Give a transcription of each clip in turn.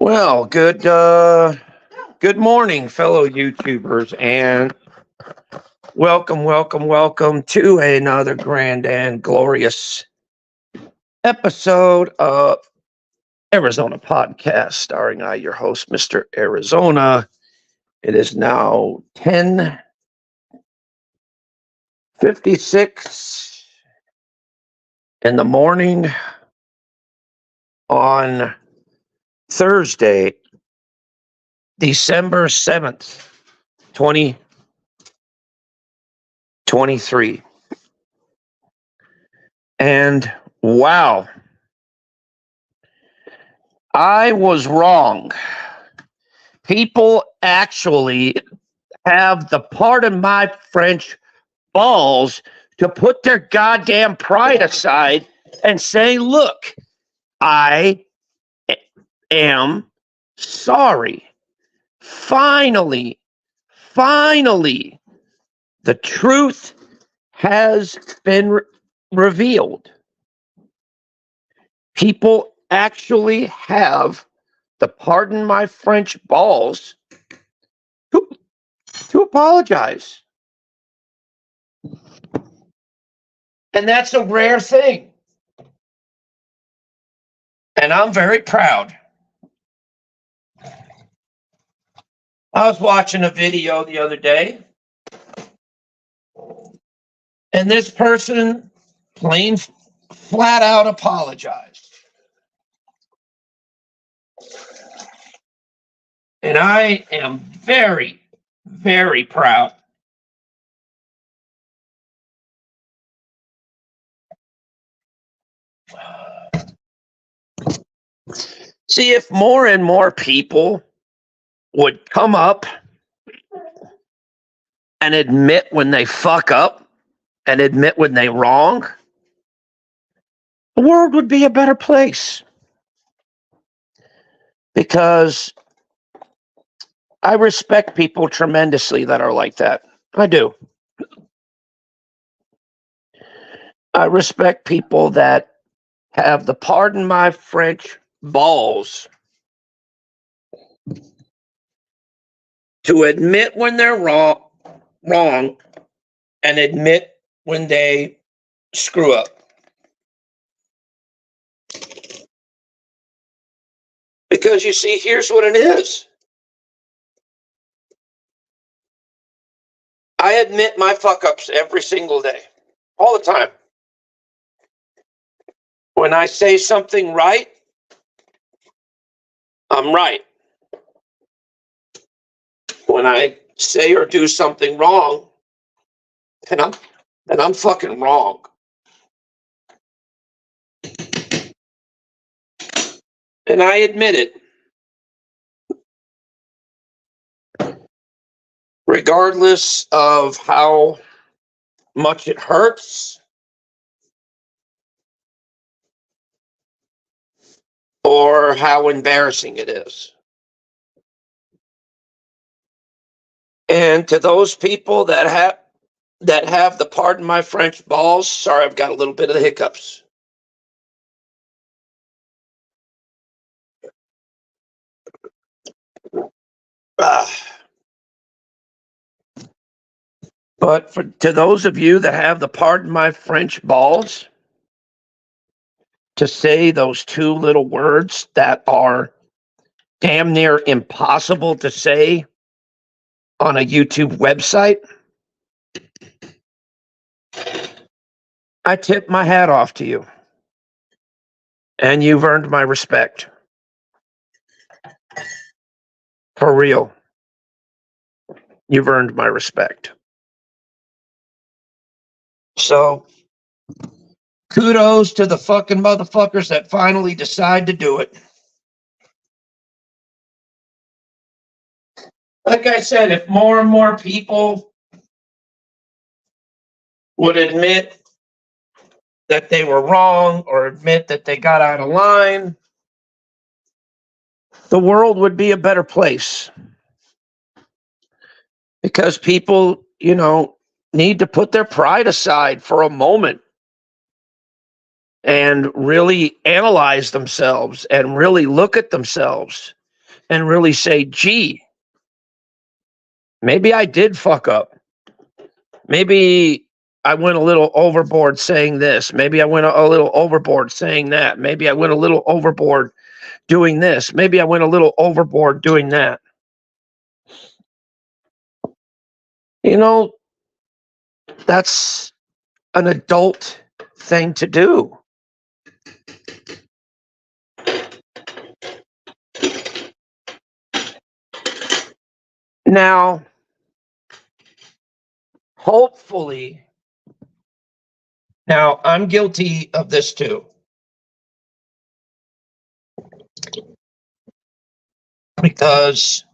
Well, good morning, fellow YouTubers, and welcome to another grand and glorious episode of Arizona Podcast, starring I, your host, Mr. Arizona. It is now 10:56 in the morning on Thursday, December 7th, 2023. And wow, I was wrong. People actually have the, pardon my French, balls to put their goddamn pride aside and say, look, I am sorry. Finally, the truth has been revealed. People actually have the, pardon my French, balls to apologize. And that's a rare thing. And I'm very proud. I was watching a video the other day, and this person plain flat out apologized. And I am very, very proud. See, if more and more people would come up and admit when they fuck up and admit when they wrong, the world would be a better place. Because I respect people tremendously that are like that. I do. I respect people that have the, pardon my French, balls to admit when they're wrong and admit when they screw up. Because you see, here's what it is. I admit my fuck-ups every single day, all the time. When I say something right, I'm right. When I say or do something wrong, then I'm fucking wrong. And I admit it. Regardless of how much it hurts or how embarrassing it is. And to those people that have the, pardon my French, balls, sorry, I've got a little bit of the hiccups. But to those of you that have the, pardon my French, balls to say those two little words that are damn near impossible to say on a YouTube website, I tip my hat off to you. And you've earned my respect. For real. You've earned my respect. So, kudos to the fucking motherfuckers that finally decide to do it. Like I said, if more and more people would admit that they were wrong or admit that they got out of line, the world would be a better place. Because people, need to put their pride aside for a moment and really analyze themselves and really look at themselves and really say, gee, maybe I did fuck up. Maybe I went a little overboard saying this. Maybe I went a little overboard saying that. Maybe I went a little overboard doing this. Maybe I went a little overboard doing that. You know, that's an adult thing to do. Now, hopefully, now I'm guilty of this too. Because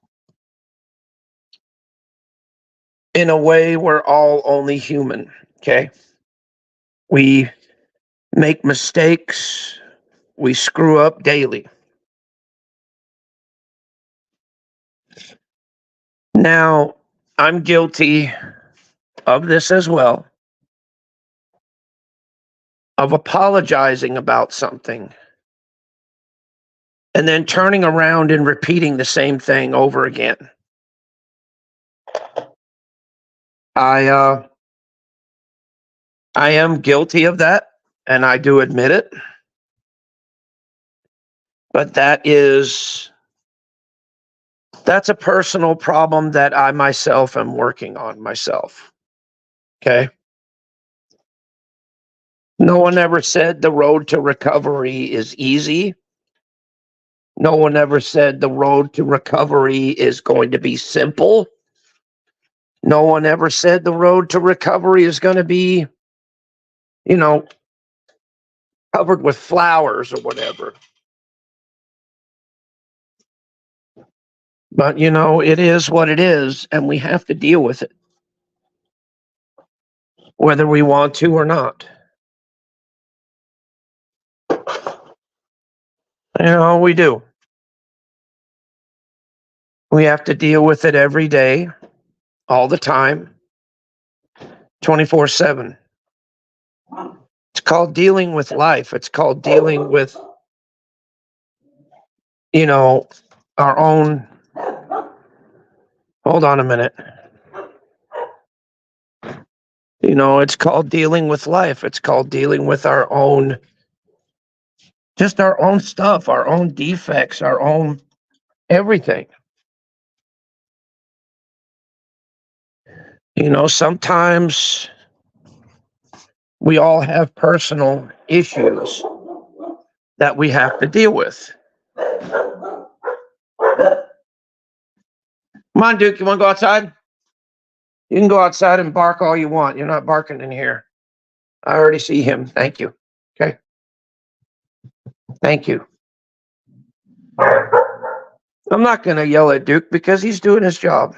in a way, we're all only human, okay? We make mistakes, we screw up daily. Now, I'm guilty of this as well, of apologizing about something and then turning around and repeating the same thing over again. I am guilty of that, and I do admit it. But that's a personal problem that I myself am working on myself. Okay? No one ever said the road to recovery is easy. No one ever said the road to recovery is going to be simple. No one ever said the road to recovery is going to be, covered with flowers or whatever. But, it is what it is, and we have to deal with it, whether we want to or not. We do. We have to deal with it every day, all the time, 24/7. It's called dealing with life. It's called dealing with, our own. Hold on a minute. It's called dealing with life. It's called dealing with our own stuff, our own defects, our own everything. Sometimes we all have personal issues that we have to deal with. Come on, Duke, you want to go outside? You can go outside and bark all you want. You're not barking in here. I already see him. Thank you. Okay. Thank you. I'm not going to yell at Duke because he's doing his job.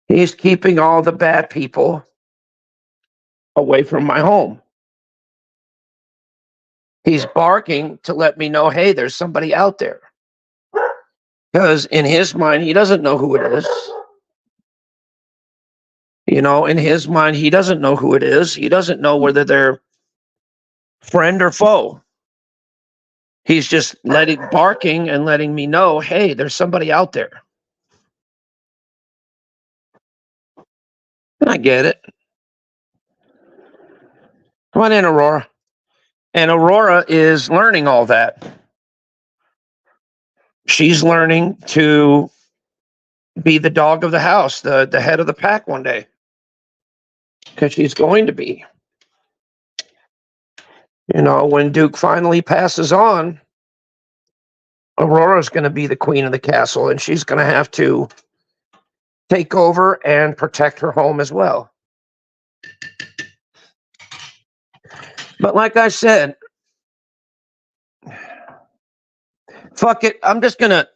He's keeping all the bad people away from my home. He's barking to let me know, hey, there's somebody out there. Because in his mind, he doesn't know who it is. In his mind, he doesn't know who it is. He doesn't know whether they're friend or foe. He's just barking and letting me know, hey, there's somebody out there. I get it. Come on in, Aurora. And Aurora is learning all that. She's learning to be the dog of the house, the head of the pack one day. Because she's going to be. When Duke finally passes on, Aurora's going to be the queen of the castle, and she's going to have to take over and protect her home as well. But like I said, fuck it. I'm just going to,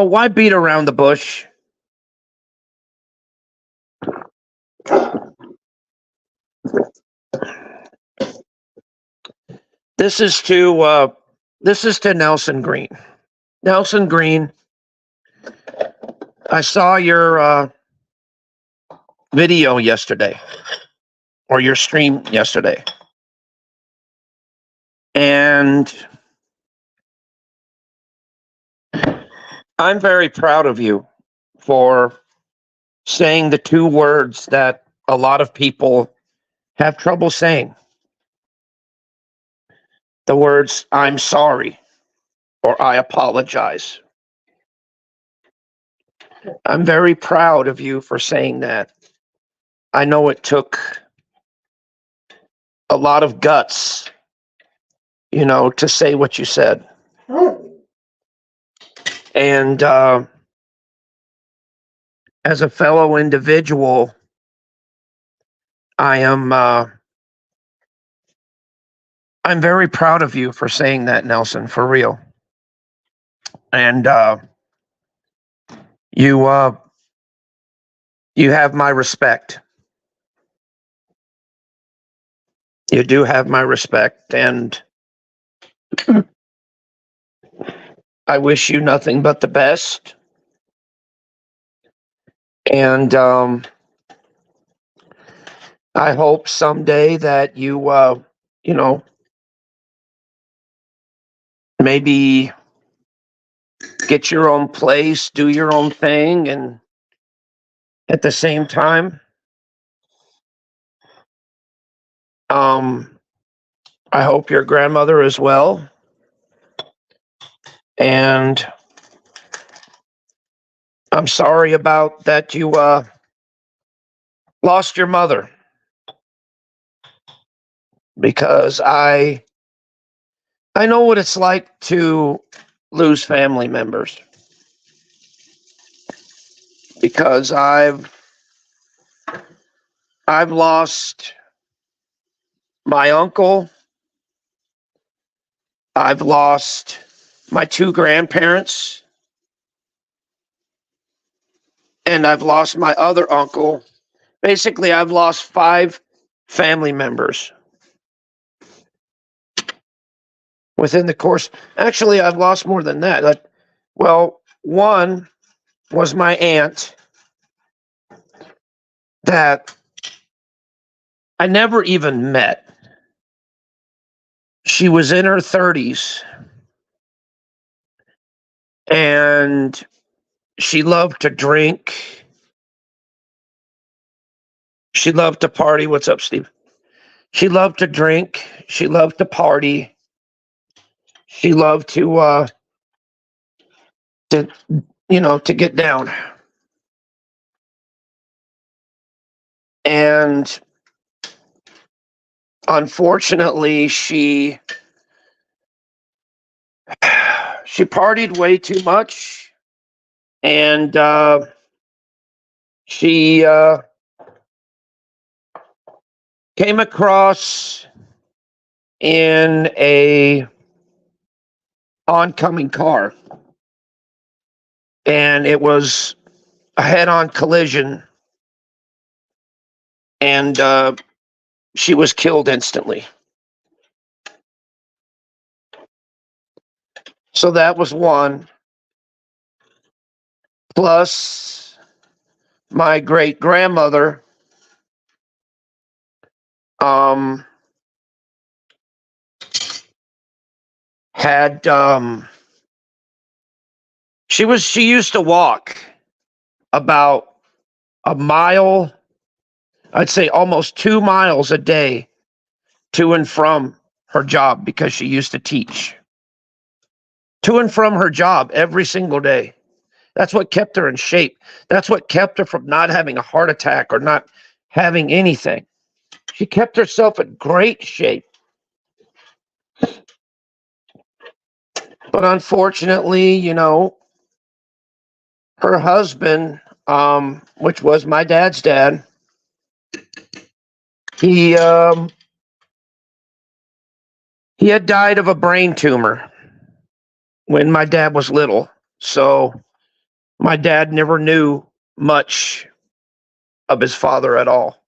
why beat around the bush? This is to Nelson Green. Nelson Green, I saw your video yesterday, or your stream yesterday. And I'm very proud of you for saying the two words that a lot of people have trouble saying. The words, I'm sorry, or I apologize. I'm very proud of you for saying that. I know it took a lot of guts, to say what you said. And as a fellow individual, I'm very proud of you for saying that, Nelson, for real. And you have my respect. You do have my respect, and I wish you nothing but the best. And I hope someday that you maybe get your own place, do your own thing, and at the same time, I hope your grandmother as well. And I'm sorry about that you lost your mother, because I know what it's like to lose family members, because I've lost my uncle, I've lost my two grandparents, and I've lost my other uncle. Basically, I've lost 5 family members within the course. Actually, I've lost more than that. Well, one was my aunt that I never even met. She was in her 30s, and she loved to drink. She loved to party. What's up, Steve? She loved to drink. She loved to party. She loved to get down. And unfortunately, she partied way too much, and she came across in a oncoming car, and it was a head-on collision, and she was killed instantly. So that was one. Plus, my great-grandmother had she used to walk about a mile, I'd say almost 2 miles a day to and from her job, because she used to teach. To and from her job every single day. That's what kept her in shape. That's what kept her from not having a heart attack or not having anything. She kept herself in great shape. But unfortunately, her husband, which was my dad's dad, he had died of a brain tumor when my dad was little. So my dad never knew much of his father at all.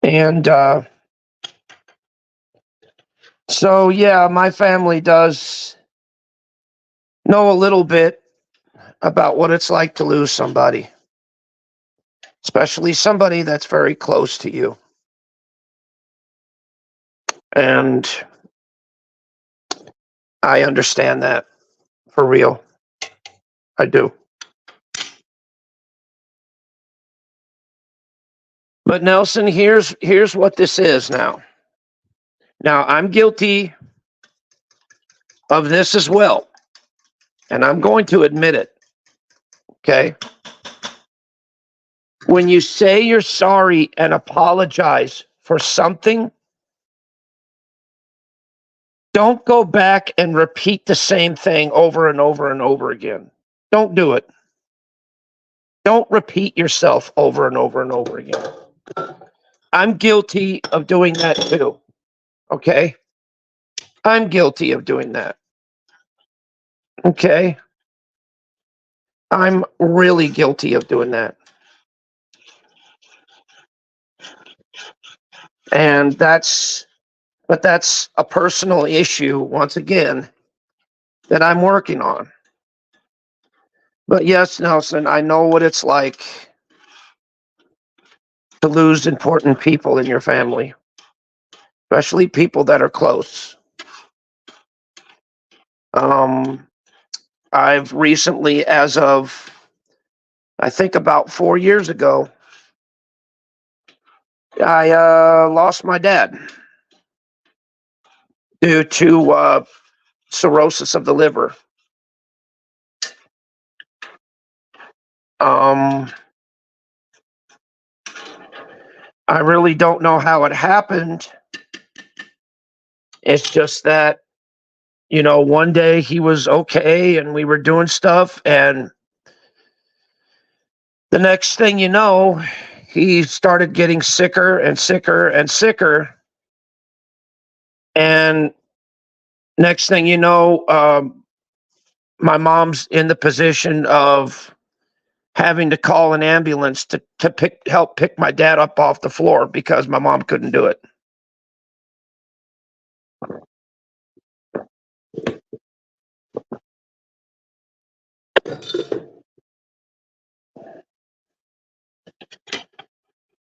And so, yeah, my family does know a little bit about what it's like to lose somebody, especially somebody that's very close to you. And I understand that for real. I do. But Nelson, here's what this is now. Now I'm guilty of this as well, and I'm going to admit it. Okay? When you say you're sorry and apologize for something, don't go back and repeat the same thing over and over and over again. Don't do it. Don't repeat yourself over and over and over again. I'm guilty of doing that too. Okay? I'm guilty of doing that. Okay? I'm really guilty of doing that. And that's a personal issue, once again, that I'm working on. But yes, Nelson, I know what it's like to lose important people in your family, especially people that are close. I've recently, as of, I think about 4 years ago, I lost my dad due to cirrhosis of the liver. I really don't know how it happened. It's just that, one day he was okay and we were doing stuff, and the next thing you know, he started getting sicker and sicker and sicker. And next thing you know, my mom's in the position of having to call an ambulance to help pick my dad up off the floor because my mom couldn't do it.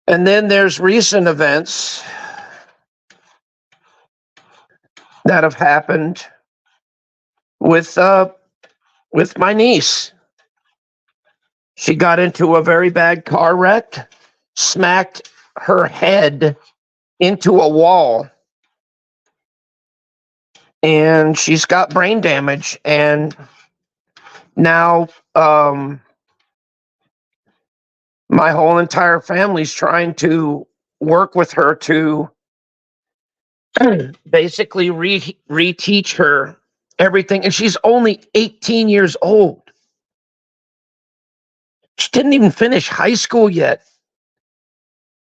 And then there's recent events that have happened with my niece. She got into a very bad car wreck, smacked her head into a wall, and she's got brain damage. And now my whole entire family's trying to work with her to basically reteach her everything. And she's only 18 years old. She didn't even finish high school yet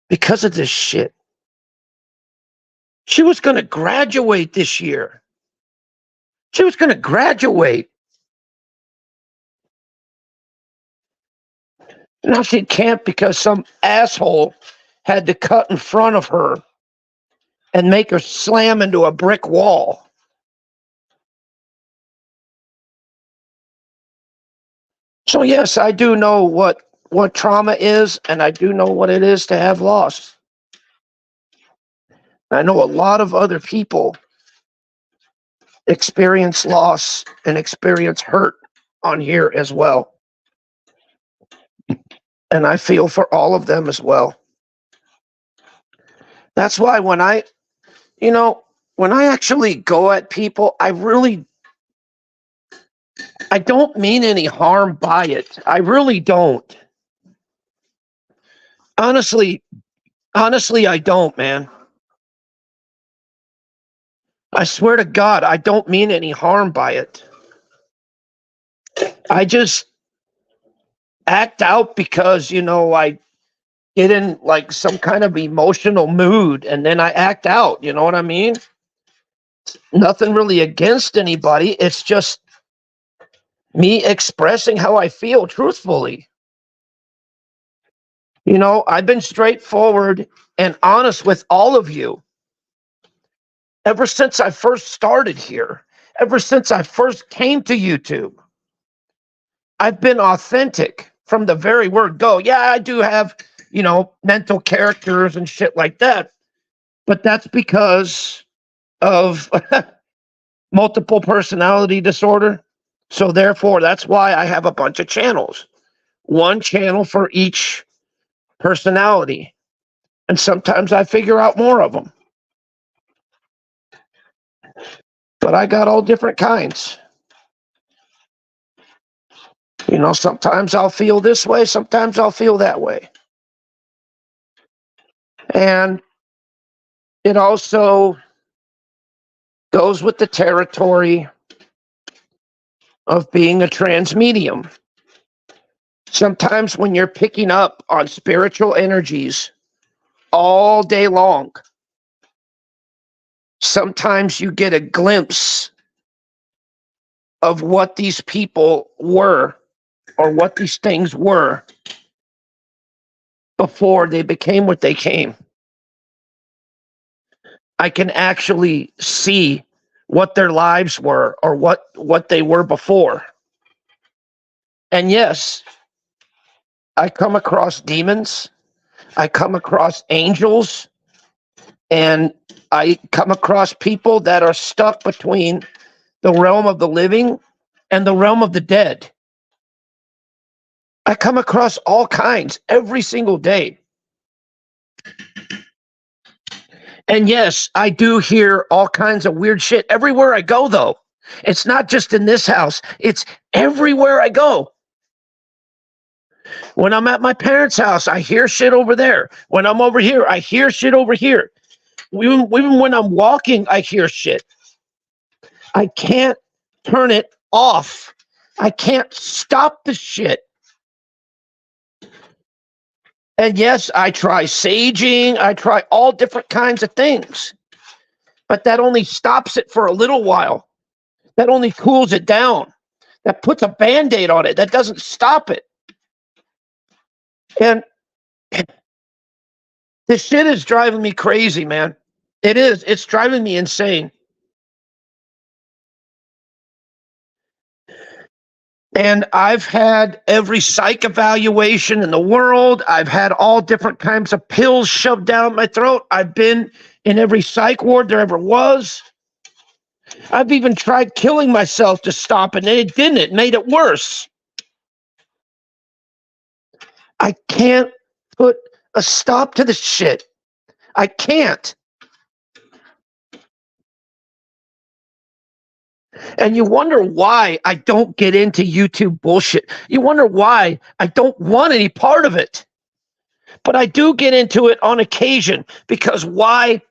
because of this shit. She was going to graduate this year. She was going to graduate. Now she can't because some asshole had to cut in front of her and make her slam into a brick wall. So yes, I do know what trauma is, and I do know what it is to have loss. I know a lot of other people experience loss and experience hurt on here as well. And I feel for all of them as well. That's why when I actually go at people, I don't mean any harm by it. I really don't. Honestly, I don't, man. I swear to God, I don't mean any harm by it. I just act out because, I get in like some kind of emotional mood and then I act out. You know what I mean? Nothing really against anybody. It's just me expressing how I feel truthfully. I've been straightforward and honest with all of you. Ever since I first started here, ever since I first came to YouTube, I've been authentic from the very word go. Yeah, I do have, mental characters and shit like that. But that's because of multiple personality disorder. So therefore, that's why I have a bunch of channels. One channel for each personality. And sometimes I figure out more of them. But I got all different kinds. You know, sometimes I'll feel this way, sometimes I'll feel that way. And it also goes with the territory of being a trans medium. Sometimes when you're picking up on spiritual energies all day long, sometimes you get a glimpse of what these people were or what these things were before they became what they came. I can actually see what their lives were or what they were before. And yes, I come across demons, I come across angels, and I come across people that are stuck between the realm of the living and the realm of the dead. I come across all kinds every single day. And yes, I do hear all kinds of weird shit everywhere I go, though. It's not just in this house, it's everywhere I go. When I'm at my parents' house, I hear shit over there. When I'm over here, I hear shit over here. Even when I'm walking, I hear shit. I can't turn it off. I can't stop the shit. And yes, I try saging, I try all different kinds of things. But that only stops it for a little while. That only cools it down. That puts a Band-Aid on it. That doesn't stop it. And this shit is driving me crazy, man. It is. It's driving me insane. And I've had every psych evaluation in the world. I've had all different kinds of pills shoved down my throat. I've been in every psych ward there ever was. I've even tried killing myself to stop it, and it didn't. It made it worse. I can't put a stop to this shit. I can't. And you wonder why I don't get into YouTube bullshit. You wonder why I don't want any part of it. But I do get into it on occasion. Because why?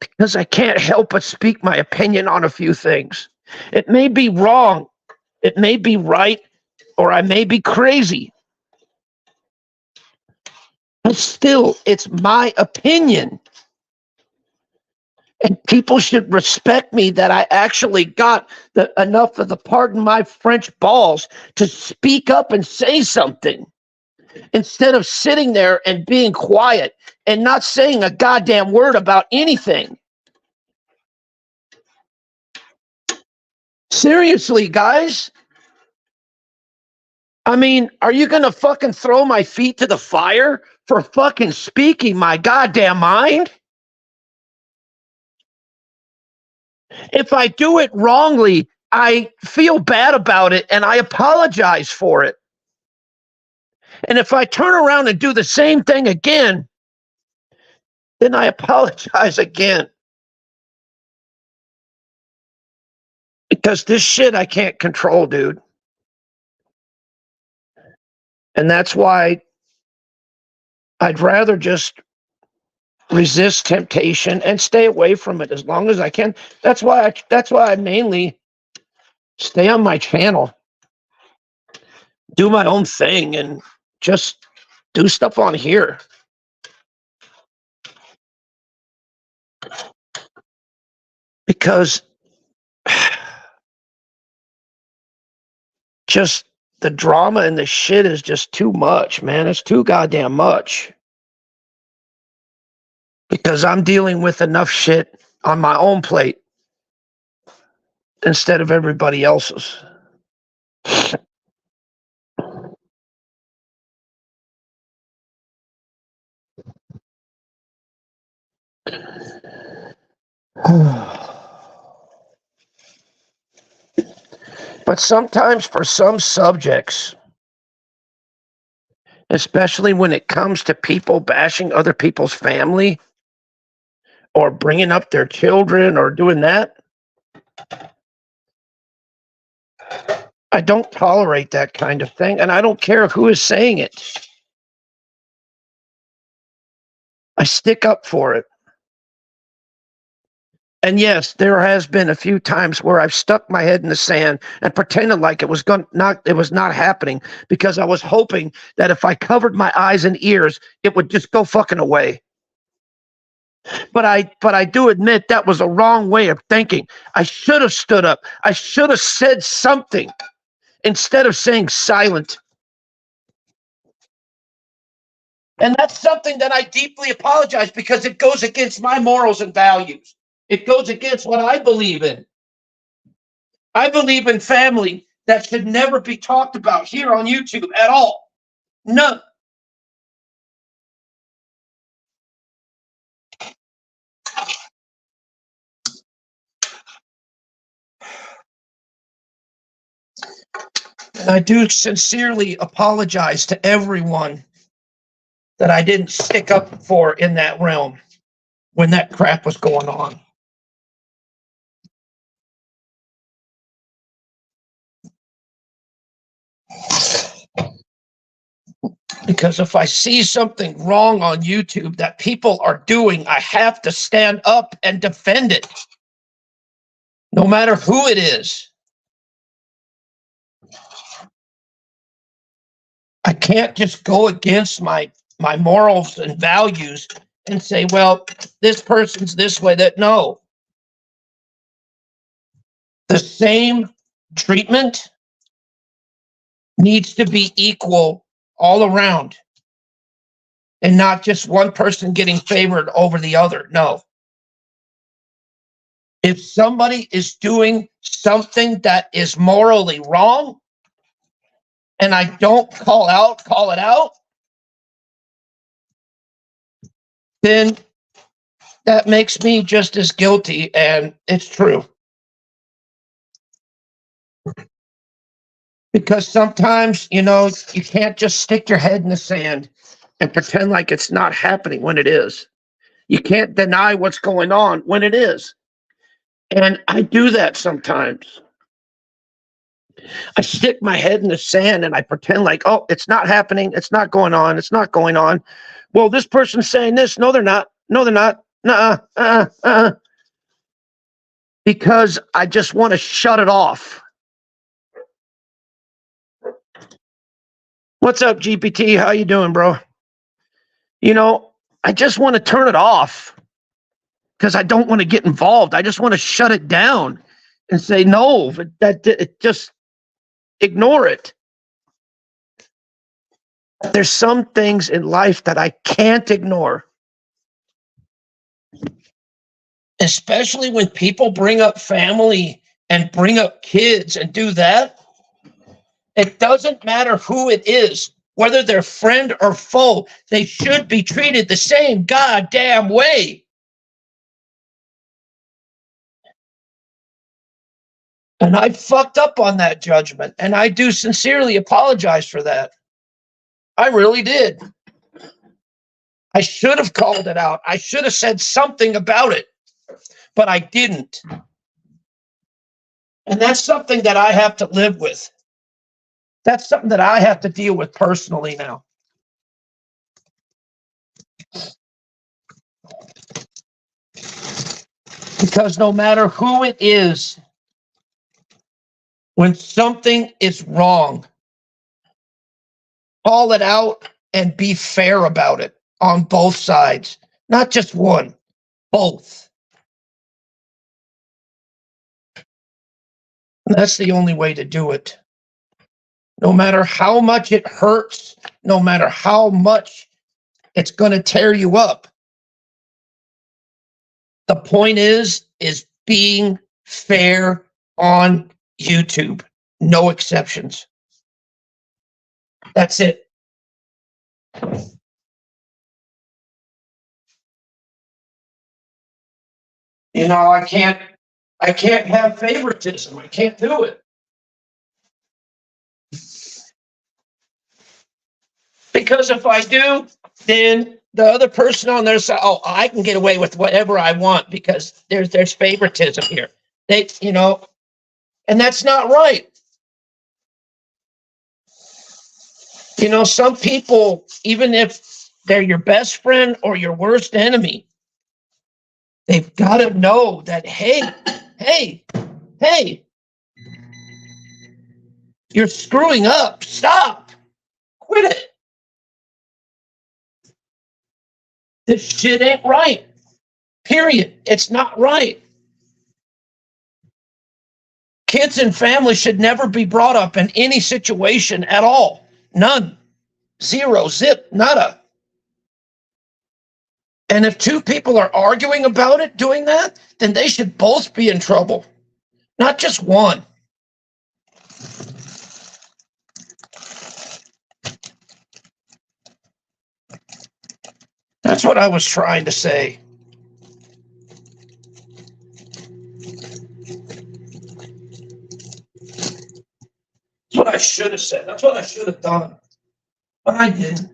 Because I can't help but speak my opinion on a few things. It may be wrong, it may be right, or I may be crazy. But still, it's my opinion. And people should respect me that I actually got enough of the, pardon my French, balls to speak up and say something instead of sitting there and being quiet and not saying a goddamn word about anything. Seriously, guys. I mean, are you going to fucking throw my feet to the fire for fucking speaking my goddamn mind? If I do it wrongly, I feel bad about it and I apologize for it. And if I turn around and do the same thing again, then I apologize again. Because this shit I can't control, dude. And that's why I'd rather just resist temptation and stay away from it as long as I can. That's why I mainly stay on my channel, do my own thing, and just do stuff on here. Because just the drama and the shit is just too much, man. It's too goddamn much. Because I'm dealing with enough shit on my own plate instead of everybody else's. But sometimes for some subjects, especially when it comes to people bashing other people's family or bringing up their children or doing that, I don't tolerate that kind of thing, and I don't care who is saying it. I stick up for it. And yes, there has been a few times where I've stuck my head in the sand and pretended like it was not happening, because I was hoping that if I covered my eyes and ears, it would just go fucking away. But I do admit that was a wrong way of thinking. I should have stood up. I should have said something instead of saying silent. And that's something that I deeply apologize, because it goes against my morals and values. It goes against what I believe in. I believe in family that should never be talked about here on YouTube at all. None. And I do sincerely apologize to everyone that I didn't stick up for in that realm when that crap was going on. Because if I see something wrong on YouTube that people are doing, I have to stand up and defend it, no matter who it is. I can't just go against my morals and values and say, well, this person's this way. That no. The same treatment needs to be equal all around, and not just one person getting favored over the other. No. If somebody is doing something that is morally wrong and I don't call it out, then that makes me just as guilty, and it's true. Because sometimes, you can't just stick your head in the sand and pretend like it's not happening when it is. You can't deny what's going on when it is. And I do that sometimes. I stick my head in the sand and I pretend like, oh, it's not happening. It's not going on. It's not going on. Well, this person's saying this. No, they're not. No, they're not. Nuh-uh. Because I just want to shut it off. What's up, GPT? How you doing, bro? I just want to turn it off because I don't want to get involved. I just want to shut it down and say, no, just ignore it. There's some things in life that I can't ignore. Especially when people bring up family and bring up kids and do that. It doesn't matter who it is, whether they're friend or foe, they should be treated the same goddamn way. And I fucked up on that judgment, and I do sincerely apologize for that. I really did. I should have called it out. I should have said something about it, but I didn't. And that's something that I have to live with. That's something that I have to deal with personally now. Because no matter who it is, when something is wrong, call it out and be fair about it on both sides. Not just one, both. And that's the only way to do it. No matter how much it hurts, no matter how much it's going to tear you up. The point is being fair on YouTube. No exceptions. That's it. I can't have favoritism. I can't do it. Because if I do, then the other person on their side, oh, I can get away with whatever I want because there's favoritism here. They, and that's not right. Some people, even if they're your best friend or your worst enemy, they've got to know that, hey, you're screwing up. Stop. Quit it. This shit ain't right. Period. It's not right. Kids and families should never be brought up in any situation at all. None. Zero. Zip. Nada. And if two people are arguing about it, doing that, then they should both be in trouble. Not just one. That's what I was trying to say. That's what I should have said. That's what I should have done. But I didn't.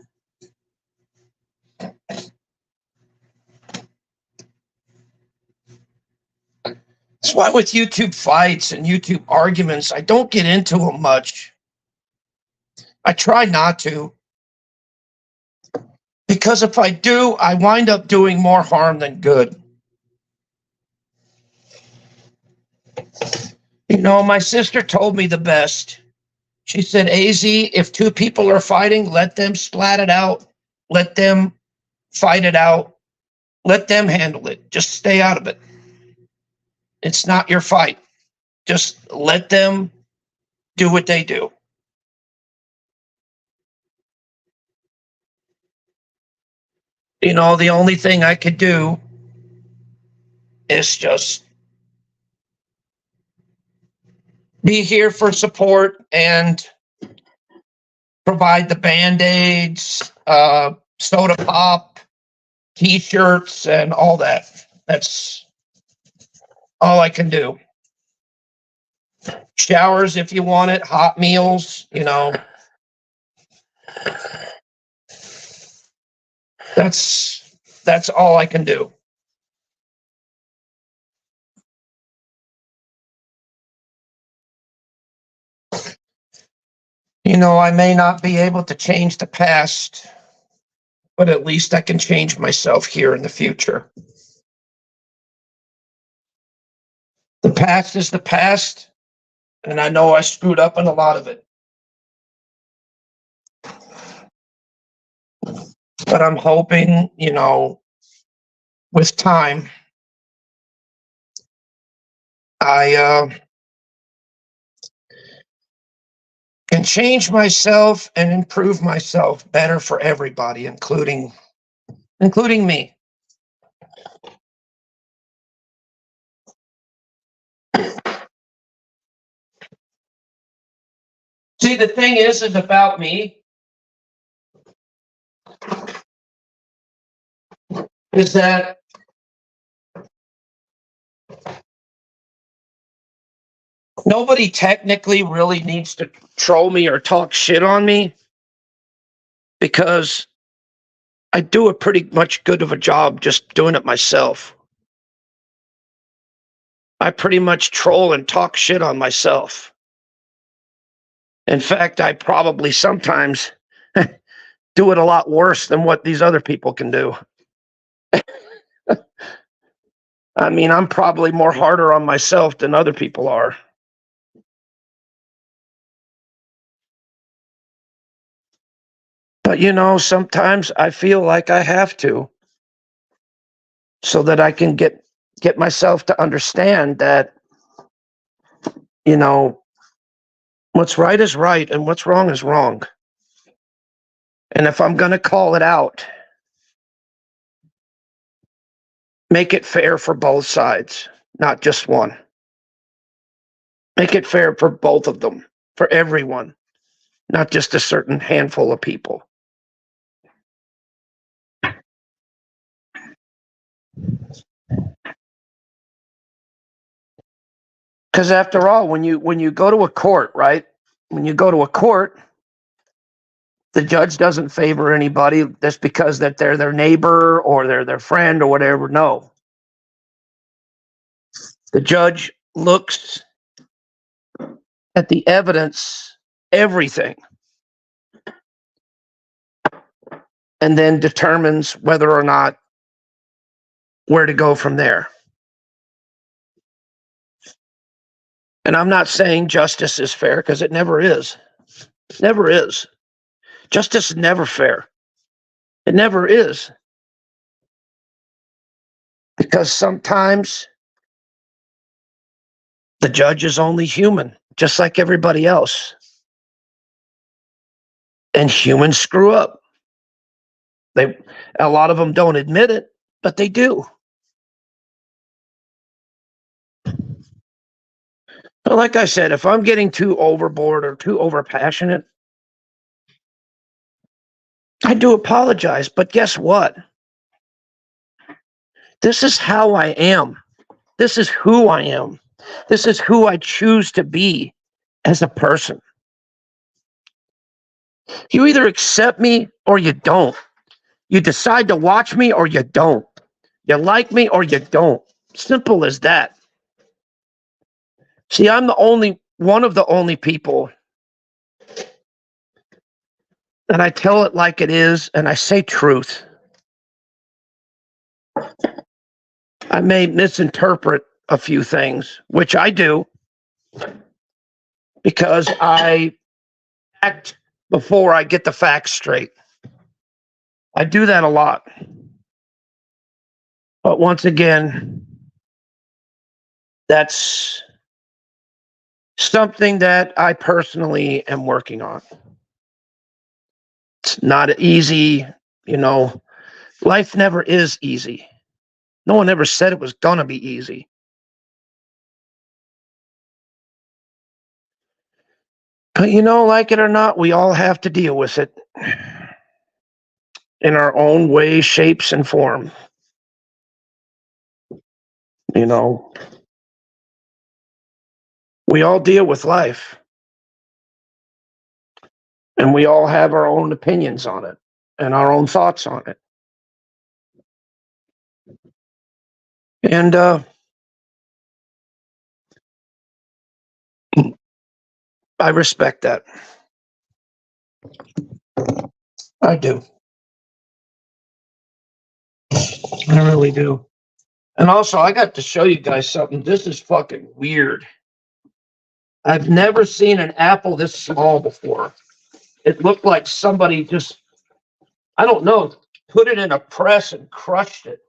That's why with YouTube fights and YouTube arguments, I don't get into them much. I try not to. Because if I do, I wind up doing more harm than good. My sister told me the best. She said, AZ, if two people are fighting, let them splat it out. Let them fight it out. Let them handle it. Just stay out of it. It's not your fight. Just let them do what they do. The only thing I could do is just be here for support and provide the Band-Aids, soda pop, T-shirts, and all that. That's all I can do. Showers if you want it, hot meals, That's all I can do. I may not be able to change the past, but at least I can change myself here in the future. The past is the past, and I know I screwed up in a lot of it. But I'm hoping, with time, I can change myself and improve myself better for everybody, including me. See, the thing is about me is that nobody technically really needs to troll me or talk shit on me because I do a pretty much good of a job just doing it myself. I pretty much troll and talk shit on myself. In fact, I probably sometimes do it a lot worse than what these other people can do. I mean, I'm probably more harder on myself than other people are. But sometimes I feel like I have to, so that I can get myself to understand that, what's right is right and what's wrong is wrong. And if I'm going to call it out, make it fair for both sides, not just one. Make it fair for both of them, for everyone, not just a certain handful of people. Because after all, when you go to a court, right? When you go to a court, The judge doesn't favor anybody just because that they're their neighbor or they're their friend or whatever. No. The judge looks at the evidence, everything, and then determines whether or not where to go from there. And I'm not saying justice is fair, because it never is. Never is. Justice is never fair. It never is. Because sometimes the judge is only human, just like everybody else. And humans screw up. A lot of them don't admit it, but they do. But like I said, if I'm getting too overboard or too overpassionate, I do apologize. But guess what? This is how I am. This is who I am. This is who I choose to be as a person. You either accept me or you don't. You decide to watch me or you don't. You like me or you don't. Simple as that. See, I'm one of the only people that I tell it like it is, and I say truth. I may misinterpret a few things, which I do, because I act before I get the facts straight. I do that a lot. But once again, that's something that I personally am working on. It's not easy, life never is easy. No one ever said it was gonna be easy. But like it or not, we all have to deal with it in our own way, shapes, and form. We all deal with life. And we all have our own opinions on it and our own thoughts on it. And I respect that. I do. I really do. And also, I got to show you guys something. This is fucking weird. I've never seen an apple this small before. It looked like somebody just, I don't know, put it in a press and crushed it.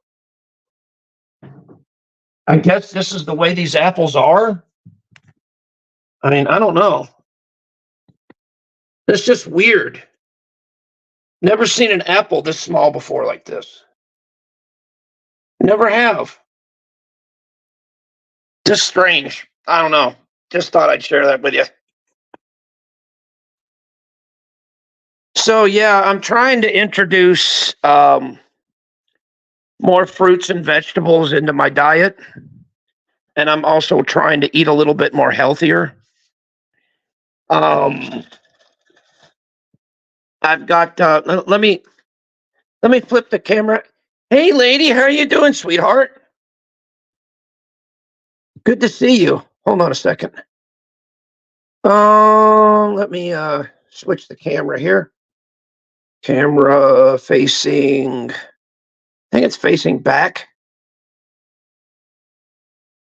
I guess this is the way these apples are. I mean, I don't know. It's just weird. Never seen an apple this small before like this. Never have. Just strange. I don't know. Just thought I'd share that with you. So, yeah, I'm trying to introduce more fruits and vegetables into my diet. And I'm also trying to eat a little bit more healthier. I've got, let me flip the camera. Hey, lady, how are you doing, sweetheart? Good to see you. Hold on a second. Let me switch the camera here. Camera facing, I think it's facing back.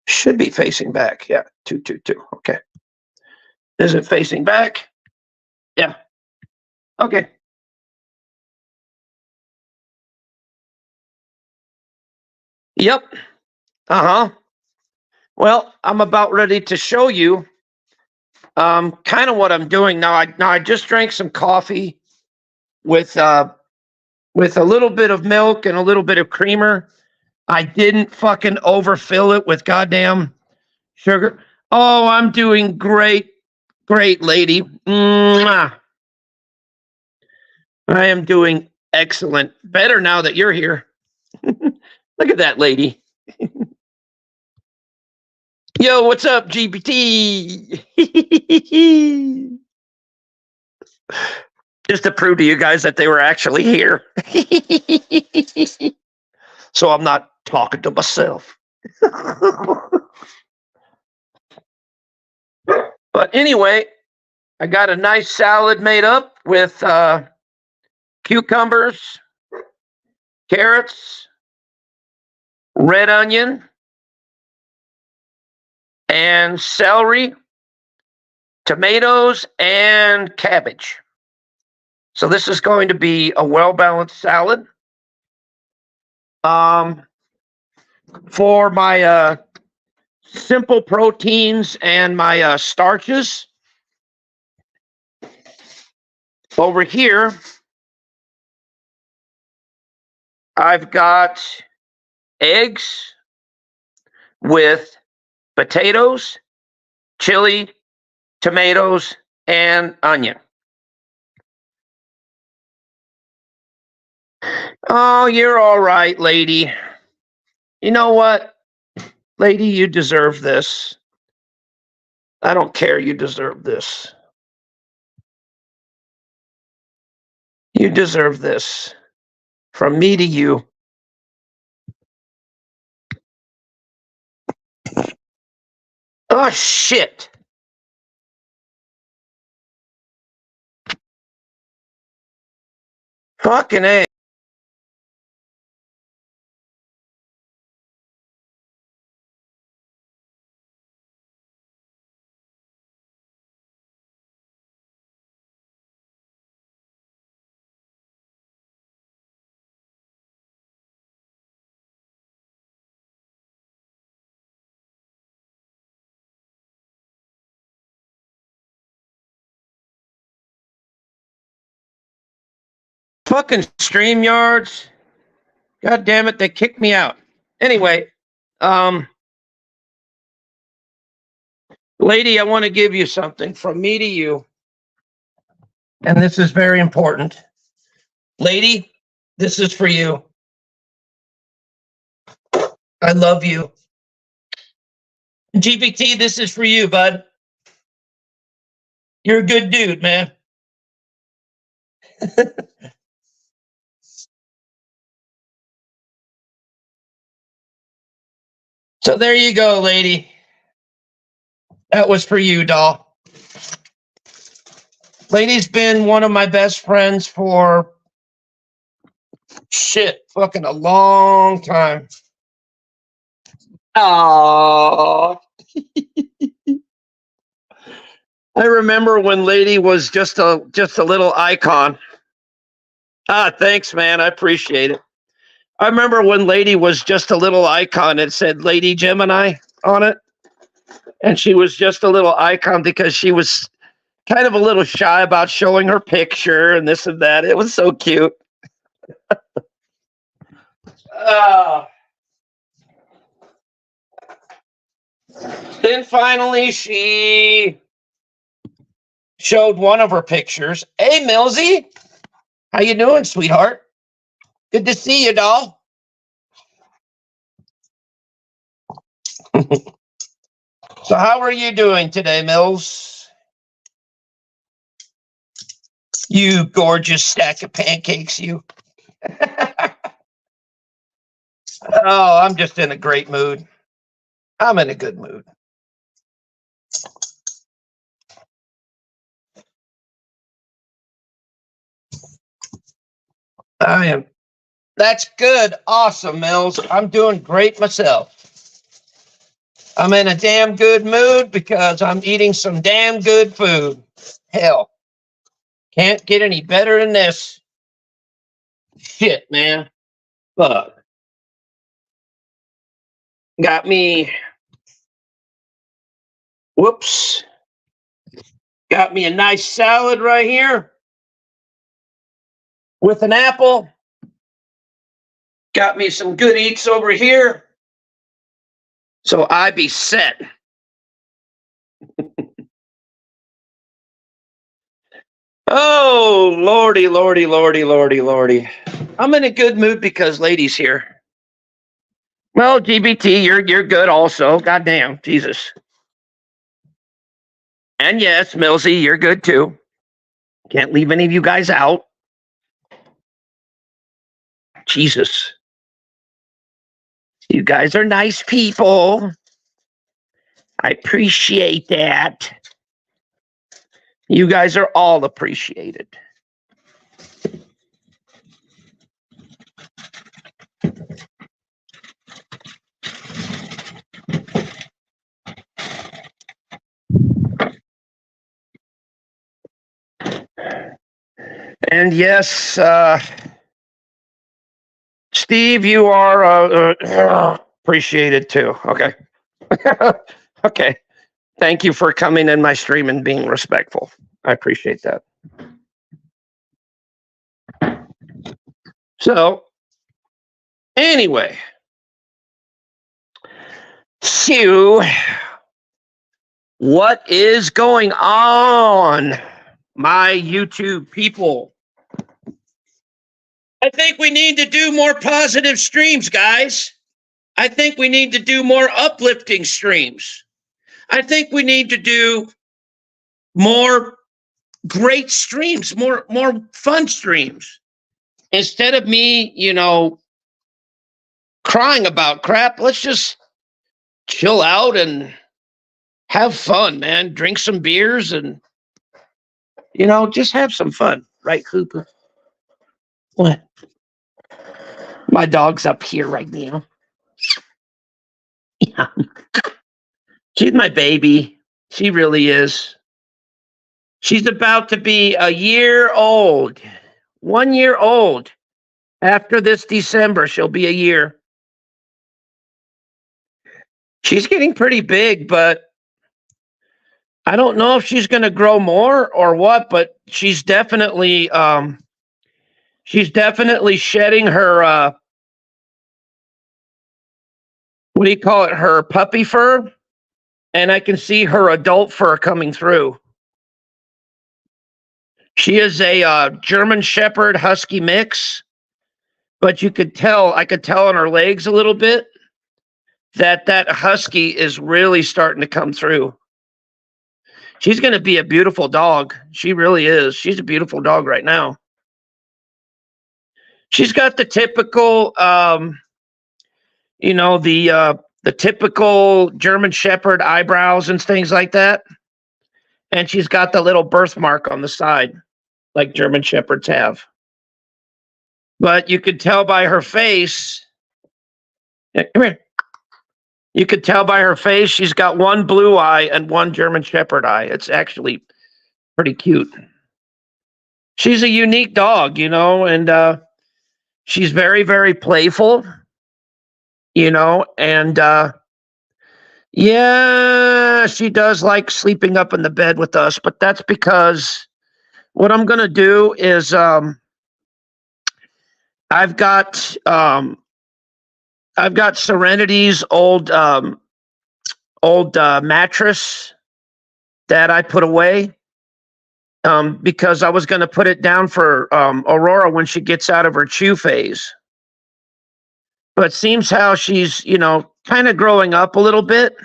Should be facing back. Yeah, 222. Okay. Is it facing back? Yeah. Okay. Yep. Uh-huh. Well, I'm about ready to show you kind of what I'm doing now. I just drank some coffee with a little bit of milk and a little bit of creamer. I didn't fucking overfill it with goddamn sugar. Oh, I'm doing great, lady. Mwah. I am doing excellent. Better now that you're here. Look at that lady. Yo, what's up, GPT? just to prove to you guys that they were actually here. So I'm not talking to myself. But anyway, I got a nice salad made up with cucumbers, carrots, red onion, and celery, tomatoes, and cabbage. So this is going to be a well-balanced salad. For my simple proteins and my starches, over here, I've got eggs with potatoes, chili, tomatoes, and onion. Oh, you're all right, lady. You know what? Lady, you deserve this. I don't care. You deserve this. You deserve this. From me to you. Oh, shit. Fucking A. Fucking StreamYards. God damn it, they kicked me out. Anyway, lady, I want to give you something from me to you. And this is very important. Lady, this is for you. I love you. GPT, this is for you, bud. You're a good dude, man. So there you go, lady. That was for you, doll. Lady's been one of my best friends for fucking a long time. Oh. I remember when Lady was just a little icon. Thanks, man. I appreciate it. I remember when Lady was just a little icon. It said Lady Gemini on it. And she was just a little icon because she was kind of a little shy about showing her picture and this and that. It was so cute. Then finally she showed one of her pictures. Hey, Millsy. How you doing, sweetheart? Good to see you, doll. So how are you doing today, Mills? You gorgeous stack of pancakes, you. Oh, I'm just in a great mood. I'm in a good mood. I am. That's good. Awesome, Mills. I'm doing great myself. I'm in a damn good mood because I'm eating some damn good food. Hell, can't get any better than this. Shit, man. Fuck. Got me. Whoops. Got me a nice salad right here with an apple. Got me some good eats over here. So I be set. Oh, lordy, lordy, lordy, lordy, lordy. I'm in a good mood because Lady's here. Well, GBT, you're good also. Goddamn, Jesus. And yes, Millsy, you're good too. Can't leave any of you guys out. Jesus. You guys are nice people. I appreciate that. You guys are all appreciated. And yes, Steve, you are appreciated too. Okay. Okay. Thank you for coming in my stream and being respectful. I appreciate that. So, anyway, so what is going on, my YouTube people? I think we need to do more positive streams, guys. I think we need to do more uplifting streams. I think we need to do more great streams, more fun streams. Instead of me, crying about crap, let's just chill out and have fun, man. Drink some beers and, just have some fun. Right, Cooper? What? My dog's up here right now. Yeah. She's my baby. She really is. She's about to be a year old. 1 year old. After this December, she'll be a year. She's getting pretty big, but I don't know if she's going to grow more or what, but she's definitely shedding her what do you call it? Her puppy fur, and I can see her adult fur coming through. She is a German Shepherd Husky mix, but I could tell on her legs a little bit that Husky is really starting to come through. She's going to be a beautiful dog. She really is. She's a beautiful dog right now. She's got the typical, the typical German Shepherd eyebrows and things like that. And she's got the little birthmark on the side, like German Shepherds have. But you could tell by her face. Come here. You could tell by her face she's got one blue eye and one German Shepherd eye. It's actually pretty cute. She's a unique dog, and she's very, very playful, and yeah, she does like sleeping up in the bed with us, but that's because what I'm going to do is I've got Serenity's old mattress that I put away because I was going to put it down for Aurora when she gets out of her chew phase. But seems how she's, kind of growing up a little bit.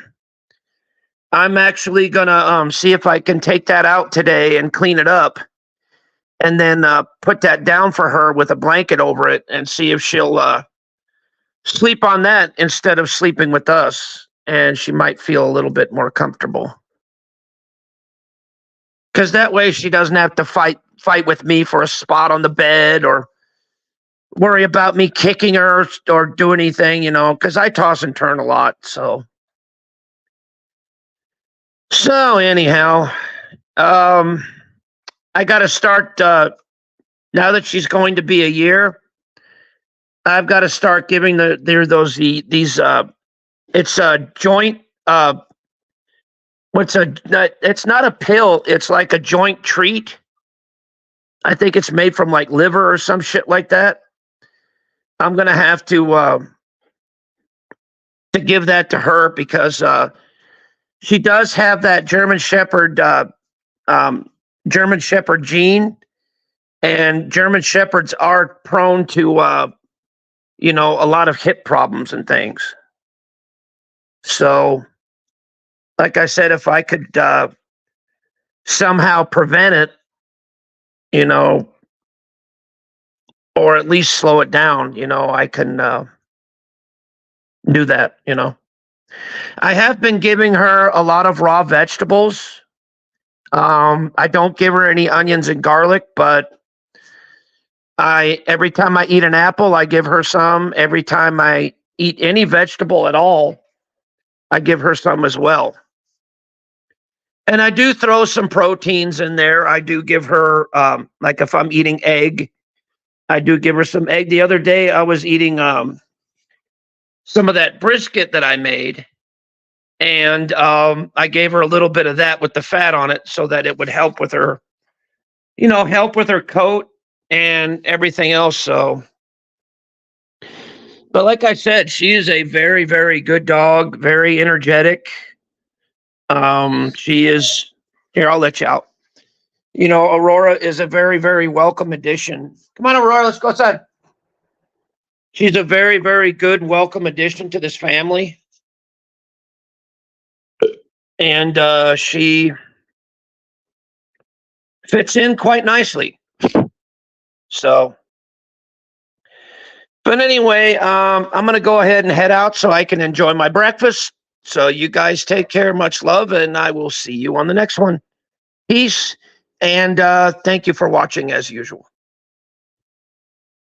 I'm actually going to see if I can take that out today and clean it up and then put that down for her with a blanket over it and see if she'll sleep on that instead of sleeping with us, and she might feel a little bit more comfortable. Because that way she doesn't have to fight with me for a spot on the bed or worry about me kicking her or do anything, because I toss and turn a lot. So anyhow, I got to start now that she's going to be a year. I've got to start giving these it's a joint it's not a pill, it's like a joint treat. I think it's made from like liver or some shit like that. I'm going to have to give that to her because she does have that German Shepherd gene, and German Shepherds are prone to a lot of hip problems and things. So, like I said, if I could somehow prevent it, you know, or at least slow it down, I can do that, I have been giving her a lot of raw vegetables. I don't give her any onions and garlic, but every time I eat an apple, I give her some. Every time I eat any vegetable at all, I give her some as well. And I do throw some proteins in there. I do give her, like if I'm eating egg, I do give her some egg. The other day, I was eating some of that brisket that I made, and I gave her a little bit of that with the fat on it so that it would help with her, help with her coat and everything else. So, but like I said, she is a very, very good dog, very energetic. She is, here, I'll let you out. Aurora is a very, very welcome addition. Come on, Aurora, let's go outside. She's a very, very good, welcome addition to this family. And she fits in quite nicely. So, but anyway, I'm going to go ahead and head out so I can enjoy my breakfast. So you guys take care, much love, and I will see you on the next one. Peace, and thank you for watching as usual.